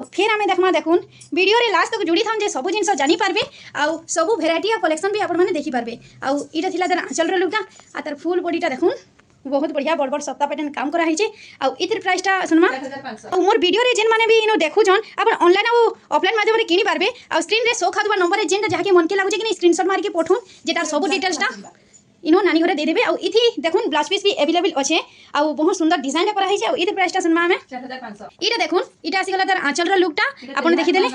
फिर आम देखमा देखुन वीडियो रे लास्ट तक जुड़ी था जे सब जिन जानी पारबे आउ सब भेराइटी ऑफ कलेक्शन भी आपण माने देखि पारबे। आउ इटा थिला तार आंचल रो लुकटा आ तार फुल बॉडीटा देखुन बहुत बढ़िया बड़ बड़ सप्ताह पैटर्न काम करा हिचे। आउ इतिर प्राइसटा सुनमा आउ मोर वीडियो रे जेन माने भी इनो देखु जन आपण ऑनलाइन आउ ऑफलाइन माध्यम रे किनी पारबे। आउ स्क्रीन रे शो खादुवा नंबर रे जेन जहा के मन के लागु जे कि स्क्रीनशॉट मार के पठोन जेटार सब डिटेल्सटा इनो नानी घरे दे देबे। आउ इथि देखुन ब्लाउज पीस भी अवेलेबल अच्छे आउ बहुत सुंदर डिजाइन करा हिचे। आउ इतिर प्राइसटा सुनमा हमें 4500 इटा देखुन इटा आसी गला तार आंचल रो लुकटा आपण देखि देले।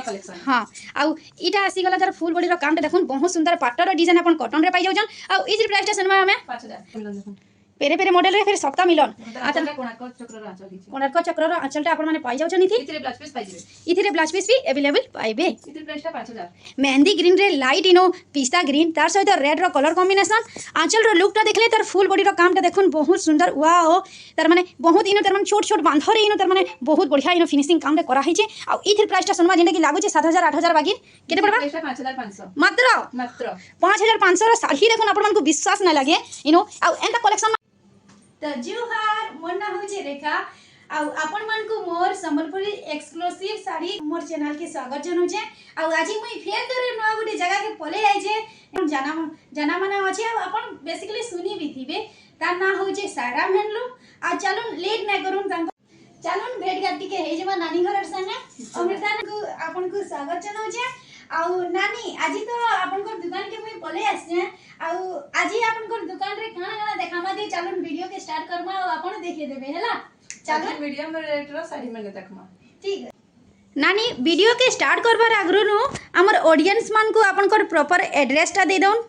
हां आउ इटा आसी गला तार फुल बॉडी रो कामटा देखुन बहुत सुंदर पाटर रो डिजाइन आपण कॉटन रे पाई जाउ जन। आउ इतिर प्राइसटा सुनमा हमें 5000 पेरे पेरे मॉडल रे फिर सप्ताह मिलन आचल कोणार्क चक्र रो आंचलटा आपण माने पाई जाउ जन। इथिरे ब्लाउज पीस पाई जेबे इथिरे ब्लाउज पीस भी अवेलेबल पाइबे। इतिर प्राइसटा 5000 मेहंदी ग्रीन रे लाइट इनो पिस्ता ग्रीन तार सहित रेड रो कलर कॉम्बिनेशन आंचल रो लुकटा देखले तार फुल बॉडी रो कामटा देखुन बहुत सुंदर वाओ तार माने बहुत इनो तार माने छोट छोट बांधो रे इनो तार माने बहुत बढ़िया इनो फिनिशिंग काम रे करा हिचे। आ इथिर प्राइसटा सुनमा जेंटा कि लागु छे 7000 8000 बाकी केते पड़बा 5500 मात्र 5500 रो साड़ी देखुन आपण मन को विश्वास न लागे इनो। आ एंता कलेक्शन तो जुहार मोर ना होचे रेखा आउ आपण मन को मोर संबलपुरी एक्सक्लूसिव साड़ी मोर चैनल के स्वागत जनाउछे। आउ आज मुई फेर तोरे नवा गुटी जगह के पले आइछे जाना माने अछि। आ आपण बेसिकली सुनी भी थिबे तार ना होचे सारा मेनलू। आ चलुन लेट ना करूं चलुन भेट गाटी के हे जमा नानी घर संगे अमृता को आपण को स्वागत जनाउछे। आउ नानी आज तो आपण को दुकान के मुई पले आछे आउ आज आपण को दुकान रे काना काना देखामा दे चलुन वीडियो के स्टार्ट करमा आ आपण देखे देबे हला चलुन मीडियम रेट रो साड़ी में देखमा ठीक है नानी। वीडियो के स्टार्ट करबार आग्रो नो हमर ऑडियंस मान को आपण को प्रॉपर एड्रेस टा दे दउन।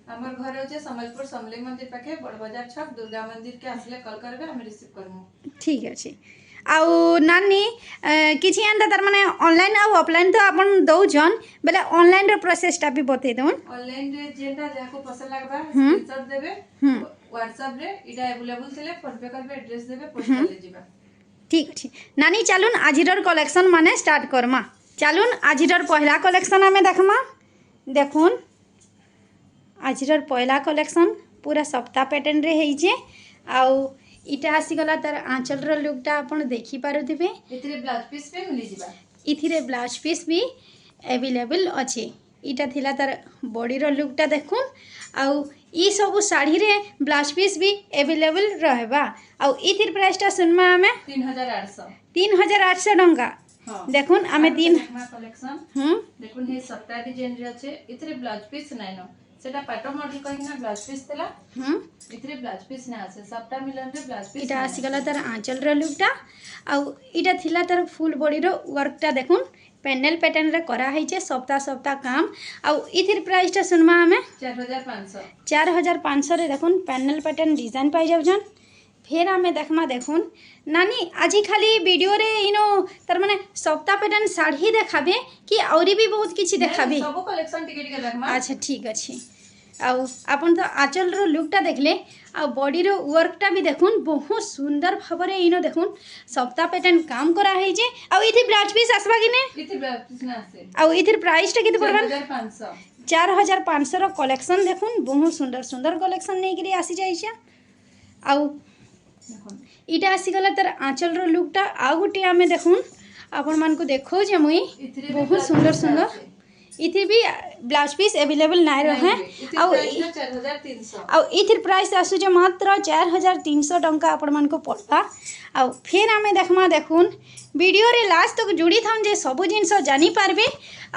हमर घर होचे समलपुर समले मंदिर पाखे बड़ बाजार छक दुर्गा मंदिर के आसले कॉल करबे हम रिसीव करमु ठीक अछि। आउ नानी किछि एंता तार माने ऑनलाइन आ ऑफलाइन तो अपन दउ जन बेले ऑनलाइन रो प्रोसेस टा भी बते दउन। ऑनलाइन रे जेटा जाको पसंद लागबा स्क्रीनशॉट देबे व्हाट्सएप रे इटा अवेलेबल थिले फोन पे करबे एड्रेस देबे पोस्ट ले जिबा ठीक अछि। नानी चलुन आजिरर कलेक्शन माने स्टार्ट करमा चलुन आजिरर पहला कलेक्शन हमें देखमा देखुन आजिरर पहला कलेक्शन पूरा सप्ताह पैटर्न रे हेइजे। आउ इटा आसी गला तार आंचल रो लुकटा आपण देखि पारुथिबे। इथिरे ब्लाउज पीस पे मिली जिबा इथिरे ब्लाउज पीस भी अवेलेबल अछि। इटा थिला तार बॉडी रो लुकटा देखुन आउ ई सब साड़ी रे ब्लाउज पीस भी अवेलेबल रहबा। आउ इथिर प्राइसटा सुनमा हमें 3800 टंका देखुन हमें तीन कलेक्शन देखुन हे सप्ताह डिजाइन रे अछि। इथिरे ब्लाउज पीस नाइनो सेटा पाटो मॉडल कहिना ब्लाउज पीस तेला इथिरे ब्लाउज पीस ना आसे सप्ताह मिलन रे ब्लाउज पीस इटा आसी गला तार आंचल रो लुकटा आउ इटा थिला तार फुल बॉडी रो वर्कटा देखुन पैनल पैटर्न रे करा हिचे सप्ताह सप्ताह काम। आउ इथिर प्राइसटा सुनमा हमें 4500 रे देखुन पैनल पैटर्न डिजाइन पाई जाउ जन। फिर हमें देखमा देखुन नानी आज खाली वीडियो रे इनो तार माने सप्ताह पैटर्न साड़ी देखाबे कि औरी भी बहुत किछि देखाबे सब कलेक्शन टिके टिके देखमा अच्छा ठीक अछि। आउ आपण तो आंचल रो लुकटा देखले आ बॉडी रो वर्कटा भी देखुन बहुत सुंदर भाबरे इनो देखुन सप्ताह पैटर्न काम करा है जे। आ इथि ब्लाउज पीस आसबा कि ने इथि ब्लाउज पीस ना आसे। आ इथिर प्राइस टा केते पड़बा 4500 रो कलेक्शन देखुन बहुत सुंदर सुंदर कलेक्शन नै करी आसी जाई छै। आउ इटा आसी गला तार आंचल रो लुकटा आ गुटी हमें देखुन आपण मान को देखो जे मुई बहुत सुंदर सुंदर इथि भी ब्लाउज पीस अवेलेबल नाय रहे। आउ इथिर प्राइस आसु जे मात्र 4300 टंका आपण मान को पड़ता। आउ फिर हमें देखमा देखुन वीडियो रे लास्ट तक जुड़ी थान जे सब जिंस जानी पारबे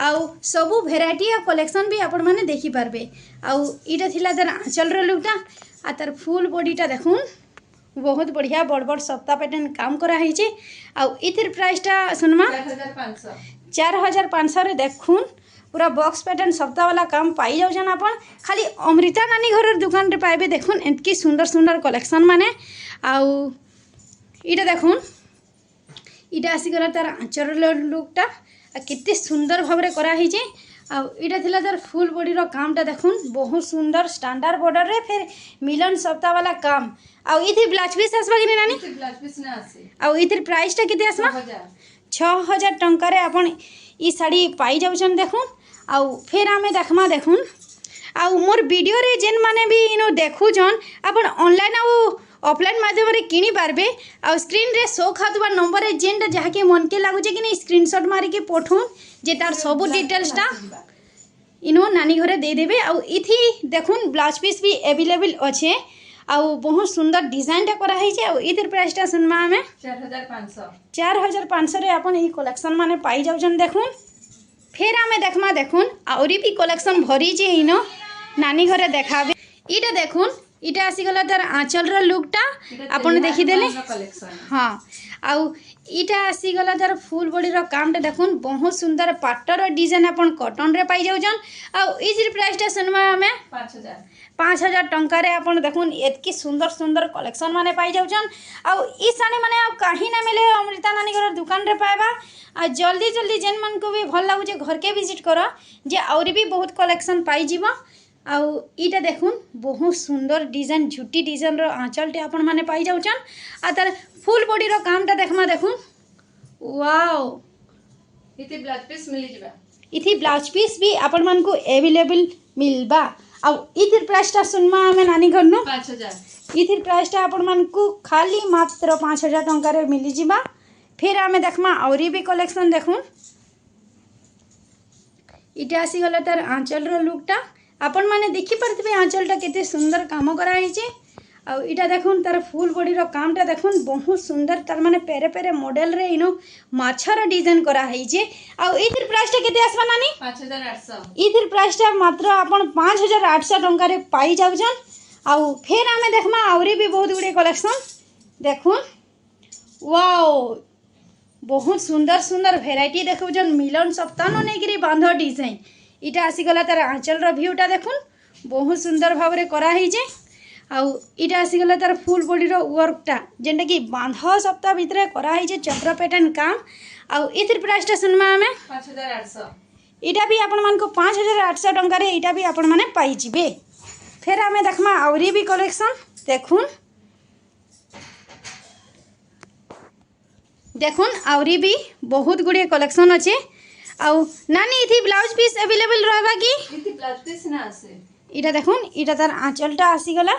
आउ सब वेराइटी ऑफ कलेक्शन भी आपण माने देखि पारबे। आउ इटा थिला तार आंचल रो लुकटा आ तार फुल बॉडीटा देखुन बहुत बढ़िया बड़ बड़ सप्ताह पैटर्न काम करा हिचे। आउ इथिर प्राइसटा सुनमा 4500 रे देखुन पूरा बॉक्स पैटर्न सप्ताह वाला काम पाई जाउ जन। आपण खाली अमृता नानी घर दुकान रे पाइबे देखुन एतकी सुंदर सुंदर कलेक्शन माने। आउ इटा देखुन इटा आसी गला तार आंचल लुकटा केते सुंदर भाबरे करा हिचे। आउ इटा थिला तार फुल बॉडी रो कामटा देखुन बहुत सुंदर स्टैंडर्ड बॉर्डर रे फिर मिलन सप्ताह वाला काम। आउ इथि ब्लाउज पीस आसबा कि नानी इथि ब्लाउज पीस ना आसे। आउ इथिर प्राइस टा केते आसबा 6000 टंका रे आपण ई साड़ी पाई जाउछन देखुन। आउ फिर हमें देखमा देखुन आउ मोर वीडियो रे जेन माने भी इनो देखु जन अपन ऑनलाइन आउ ऑफलाइन माध्यम रे किनी पारबे आ स्क्रीन रे शो खातुबा नंबर रे जेंटा जहाँके मन के लागुचे कि नहीं स्क्रीनशॉट मारी के पठौन जे तार सब डिटेल्सटा इनो नानी घरे दे देबे। आ इथि देखुन ब्लाउज पीस भी अवेलेबल अच्छे आ बहुत सुंदर डिजाइन टा करा है आ इधर प्राइसटा सुनमा हमें 4500 रे अपन ई कलेक्शन माने पाई जाउछन। देखुन फिर आमे देखमा देखुन आउरी भी कलेक्शन भरी जे इनो नानी घरे देखाबे। इटा देखुन इटा आसी गला तार आंचल रो लुकटा अपन देखि देले। हाँ आउ इटा आसी गला तार फुल बॉडी रो कामटा देखुन बहुत सुंदर पाटर डिजाइन अपन कॉटन रे पाई जाउछन। आउ इजर प्राइसटा सुनमा हमें 5000 टंका रे अपन देखुन एतकी सुंदर सुंदर कलेक्शन माने पाई जाउछन। आउ ई साड़ी माने आ कहीं ना मिले अमृता नानी घर दुकान रे पाएबा। आ जल्दी जल्दी जेन मन को भी भल लागुचे घर के विजिट करो जे आउरी भी बहुत कलेक्शन पाई जीवा। आउ इटा देखुन बहुत सुंदर डिजाइन झुटी डिजाइन रो आंचलटे अपन माने पाई जाउछन। आ तार फुल बॉडी रो कामटा देखमा देखुन वाओ इति ब्लाउज पीस मिली जिबा। इथि ब्लाउज पीस भी अपन मन को अवेलेबल मिलबा। आउ इथिर प्राइसटा सुनमा हमें नानी घर नो 5000 इथिर प्राइसटा अपन मन को खाली मात्र 5000 टंका रे मिली जिबा। फिर आमे देखमा आउरी भी कलेक्शन देखुन इटा आसी गला तार आंचल रो लुकटा अपन माने देखि परथिबे आंचलटा केते सुंदर काम करा हिचे। आउ इटा देखुन तार फुल बॉडी रो कामटा देखुन बहुत सुंदर तार माने पेरे पेरे मॉडल रे इनो माछार डिजाइन करा हिचे। आउ इथिर प्राइसटा केते आसबा नानी 5800 इथिर प्राइसटा मात्र अपन 5800 टंका रे पाई जाउछन। आउ फिर आमे देखमा आउरी भी बहुत गुडे कलेक्शन देखुन वाओ बहुत सुंदर सुंदर भेराइटी देखो जन मिलन सप्ताह नहीं गिरी बांध डिजाइन इटा आसी गला तार आंचल रो व्यूटा देखुन बहुत सुंदर भाव रे करा ही जे। आउ इटा आसी गला तार फुल बॉडी रो वर्कटा जेंटा कि बांध सप्ताह भितर करा ही जे चक्र पैटर्न काम। आउ इथिर प्राइसटा सुनमा हमें 5800 इटा भी आपण मन को 5800 टंका रे इटा भी आपण माने पाई जिबे। फिर आमे देखमा आउरी भी कलेक्शन देखुन देखुन आउरी भी बहुत गुड़े कलेक्शन अच्छे। आउ नानी इथि ब्लाउज पीस अवेलेबल रहबा की इति ब्लाउज पीस ना आसे इटा देखुन इटा तार आंचलटा आसी गला।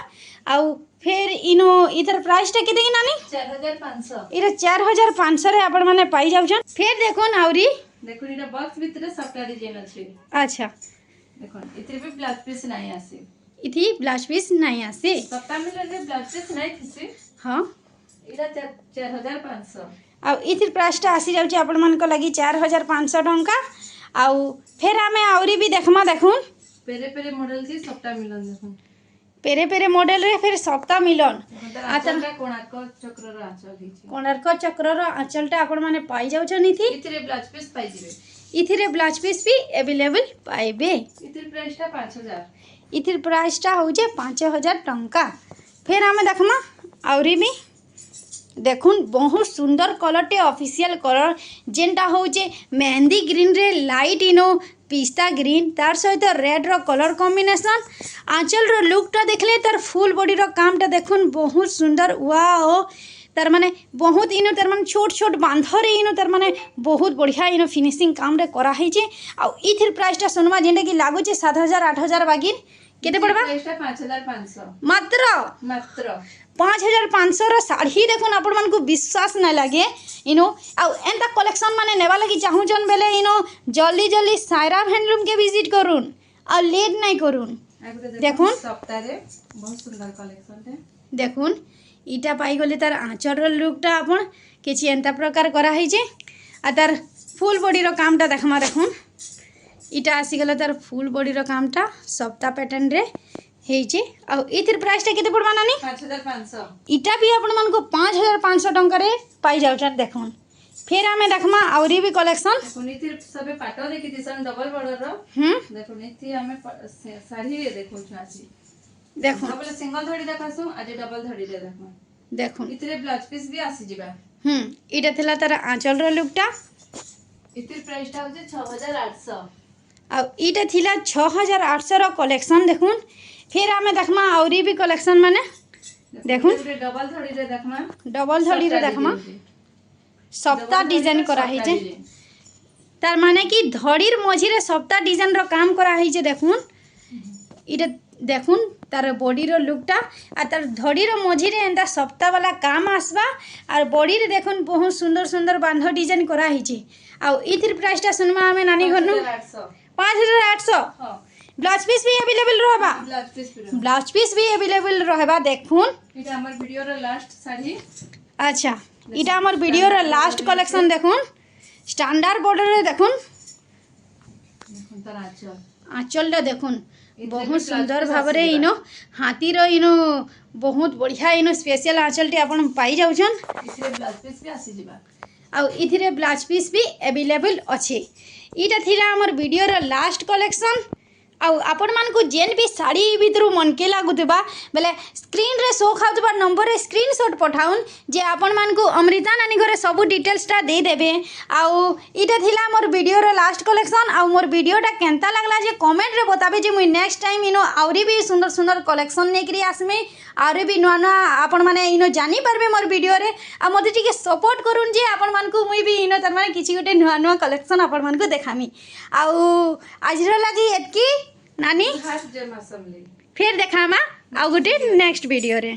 आउ फिर इनो इधर प्राइसटा केते की नानी 4500 इटा 4500 रे आपण माने पाई जाउछन। फिर देखुन आउरी देखुन इटा बॉक्स भितरे सबटा डिजाइन अछि। अच्छा देखुन इति भी ब्लाउज पीस नाही आसे इथि ब्लाउज पीस नहीं आसे सबटा मिले रे ब्लाउज पीस नाही थिसे। हां इटा 4500 आउ इथिर प्राइसटा आसी जाउछ आपण मन को लागि 4500 टंका। आउ फिर आमे आउरी भी देखमा देखुन पेरे पेरे मॉडल की सबटा मिलन देखुन पेरे पेरे मॉडल रे फिर सप्ताह मिलन आतर कोणार्क चक्र रो आंचल हिची कोणार्क चक्र रो आंचलटा आपण माने पाई जाउछन। इथि इथिरे ब्लाउज पीस पाई जिवे इथिरे ब्लाउज पीस भी अवेलेबल पाइबे। इथिर प्राइसटा 5000 इथिर प्राइसटा होजे 5000 टंका। फिर आमे देखमा आउरी भी देखुन बहुत सुंदर कलरटे ऑफिशियल कलर जेनटा होचे मेहंदी ग्रीन रे लाइट इनो पिस्ता ग्रीन तार सहित रेड रो कलर कॉम्बिनेशन आंचल रो लुकटा देखले तार फुल बॉडी रो कामटा देखुन बहुत सुंदर वाओ तार माने बहुत इनो तार माने छोट छोट बांधरे इनो तार माने बहुत बढ़िया इनो फिनिशिंग काम रे करा है जे। आ इथिर प्राइसटा सुनमा जेंटा कि लागु जे 7000 8000 बागिन केते पड़बा प्राइसटा 5500 मात्र 5500 रो साड़ी देखुन आपण मन को विश्वास न लगे इनो आ एंता कलेक्शन माने नेबा लगी चाहू जन बेले इनो जल्दी जल्दी सायरा हैंडलूम के विजिट करूँ और लेट नहीं करूँ। देखुन सप्ताह रे बहुत सुंदर कलेक्शन है देखुन इटा पाई गले तार आंचल रो लुकटा आपण किछि एंता प्रकार करा है जे। आ तार फुल बॉडी रो कामटा देखमा देखुन इटा आसी गला तार फुल बॉडी रो कामटा सप्ताह पैटर्न रे हेजे। आ इथिर प्राइसटा केते पड़बा नानी 5500 इटा भी आपण मन को 5500 टंका रे पाई जाउछन। देखुन फिर आमे देखमा आउरी भी कलेक्शन देखुन इथिर सबे पाटो देखि दिसन डबल बॉर्डर रो देखुन इथि हमें साड़ी रे देखो छासी देखुन डबल सिंगल धड़ी देखासु आज डबल धड़ी रे देखमा देखुन इथिरे ब्लाउज पीस भी आसी जिबा। इटा थिला तार आंचल रो लुकटा इथिर प्राइसटा होजे 6800 आ इटा थिला 6800 रो कलेक्शन देखुन। फिर आमे देखमा आउरी भी कलेक्शन माने देखुन डबल धड़ी रे देखमा डबल धड़ी रे देखमा सप्ताह डिजाइन करा है जे तार माने कि धड़ीर मझी रे सप्ताह डिजाइन रो काम करा है जे। देखुन इटा देखुन तार बॉडी रो लुकटा आ तार धड़ी रो मझी रे एंता सप्ता वाला काम आसबा आर बॉडी रे देखुन बहुत सुंदर सुंदर बांध डिजाइन करा हिची आ इथिर प्राइसटा सुनमा हमें नानी घरनु 5800 हां ब्लाउज पीस भी अवेलेबल रहबा ब्लाउज पीस भी अवेलेबल रहबा देखुन इटा हमर वीडियो रो लास्ट साड़ी अच्छा इटा हमर वीडियो रो लास्ट कलेक्शन देखुन स्टैंडर्ड बॉर्डर रे देखुन तार आंचल आंचलटा देखुन बहुत सुंदर भावरे इनो हाथीर इनो बहुत बढ़िया इनो स्पेशल आंचलटी आपण पाई जाउछन इथिरे ब्लाउज पीस भी आसी जिबा आउ इथिरे ब्लाउज पीस भी अवेलेबल अच्छे इटा थिला हमर वीडियो रो लास्ट कलेक्शन आउ आपण मानकु जेन भी साड़ी भितरु मनके लागुतबा बेले स्क्रीन रे शो खाउतबा नंबर रे स्क्रीनशॉट पठाउन जे आपण मानकु अमृता नानी घरे सब डिटेल्स टा दे देबे आउ इटा थिला मोर वीडियो रो लास्ट कलेक्शन आउ मोर वीडियो टा केनता लागला जे कमेंट रे बताबे जे मुई नेक्स्ट टाइम इनो आउरी भी सुंदर सुंदर कलेक्शन नेकरी आसमे आउरी भी नुआ नुआ आपण माने इनो जानी पारबे मोर वीडियो रे आ मते टिके सपोर्ट करून जे आपण मानकु मुई भी इनो तर माने किछि गोटे नुआ नुआ कलेक्शन आपण मानकु देखामी आउ आजरो लागि एतकी नानी खास जय मासमली फिर देखामा आउ गोटे नेक्स्ट वीडियो रे।